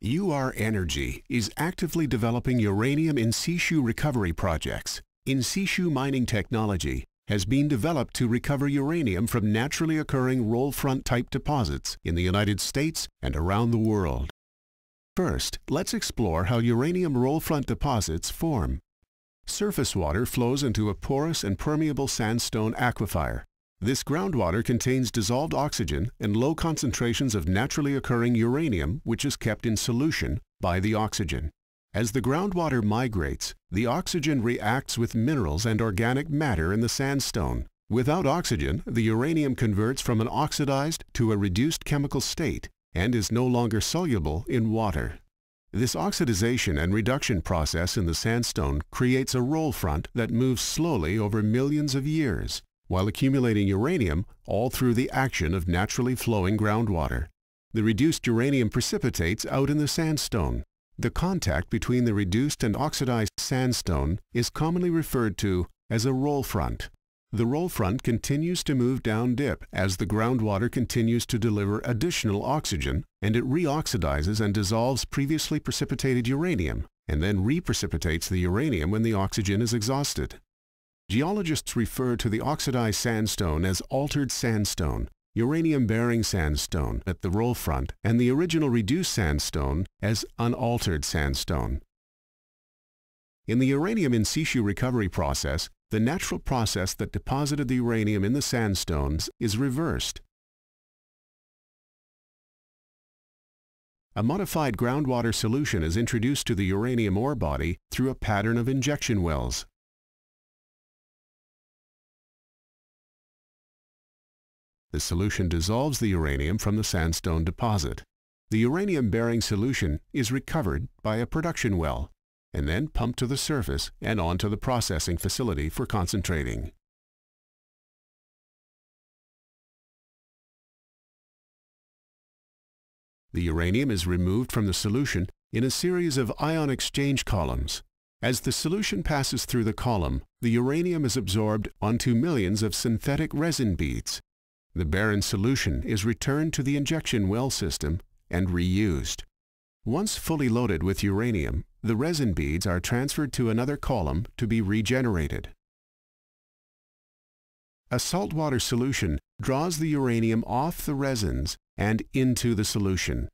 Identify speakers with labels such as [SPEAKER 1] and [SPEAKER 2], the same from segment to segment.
[SPEAKER 1] UR Energy is actively developing uranium in situ recovery projects. In situ mining technology has been developed to recover uranium from naturally occurring roll-front type deposits in the United States and around the world. First, let's explore how uranium roll-front deposits form. Surface water flows into a porous and permeable sandstone aquifer. This groundwater contains dissolved oxygen and low concentrations of naturally occurring uranium, which is kept in solution by the oxygen. As the groundwater migrates, the oxygen reacts with minerals and organic matter in the sandstone. Without oxygen, the uranium converts from an oxidized to a reduced chemical state and is no longer soluble in water. This oxidization and reduction process in the sandstone creates a roll front that moves slowly over millions of years, while accumulating uranium all through the action of naturally flowing groundwater. The reduced uranium precipitates out in the sandstone. The contact between the reduced and oxidized sandstone is commonly referred to as a roll front. The roll front continues to move down dip as the groundwater continues to deliver additional oxygen, and it reoxidizes and dissolves previously precipitated uranium, and then reprecipitates the uranium when the oxygen is exhausted. Geologists refer to the oxidized sandstone as altered sandstone, uranium-bearing sandstone at the roll front, and the original reduced sandstone as unaltered sandstone. In the uranium in situ recovery process, the natural process that deposited the uranium in the sandstones is reversed. A modified groundwater solution is introduced to the uranium ore body through a pattern of injection wells. The solution dissolves the uranium from the sandstone deposit. The uranium-bearing solution is recovered by a production well and then pumped to the surface and onto the processing facility for concentrating. The uranium is removed from the solution in a series of ion exchange columns. As the solution passes through the column, the uranium is absorbed onto millions of synthetic resin beads. The barren solution is returned to the injection well system and reused. Once fully loaded with uranium, the resin beads are transferred to another column to be regenerated. A saltwater solution draws the uranium off the resins and into the solution.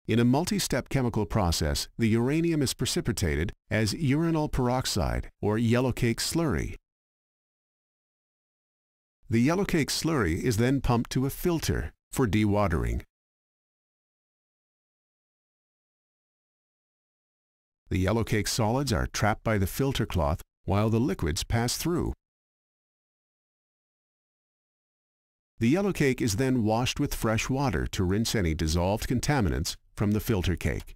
[SPEAKER 1] In a multi-step chemical process, the uranium is precipitated as uranyl peroxide or yellowcake slurry. The yellowcake slurry is then pumped to a filter for dewatering. The yellowcake solids are trapped by the filter cloth while the liquids pass through. The yellowcake is then washed with fresh water to rinse any dissolved contaminants from the filter cake.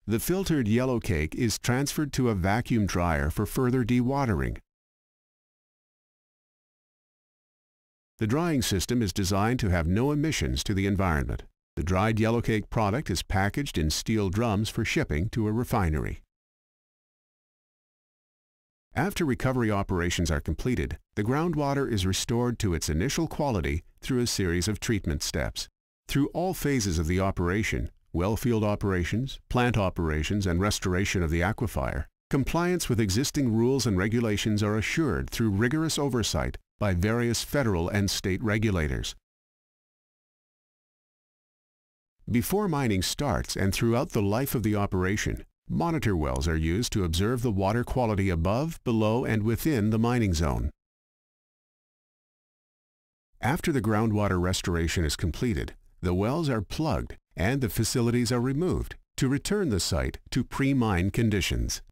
[SPEAKER 1] The filtered yellowcake is transferred to a vacuum dryer for further dewatering. The drying system is designed to have no emissions to the environment. The dried yellowcake product is packaged in steel drums for shipping to a refinery. After recovery operations are completed, the groundwater is restored to its initial quality through a series of treatment steps. Through all phases of the operation, wellfield operations, plant operations, and restoration of the aquifer, compliance with existing rules and regulations are assured through rigorous oversight by various federal and state regulators. Before mining starts and throughout the life of the operation, monitor wells are used to observe the water quality above, below, and within the mining zone. After the groundwater restoration is completed, the wells are plugged and the facilities are removed to return the site to pre-mine conditions.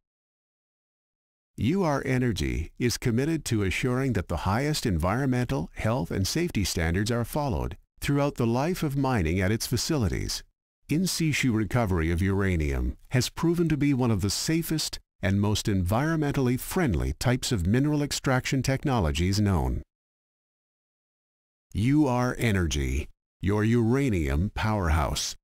[SPEAKER 1] UR Energy is committed to assuring that the highest environmental, health, and safety standards are followed throughout the life of mining at its facilities. In situ recovery of uranium has proven to be one of the safest and most environmentally friendly types of mineral extraction technologies known. UR Energy, your uranium powerhouse.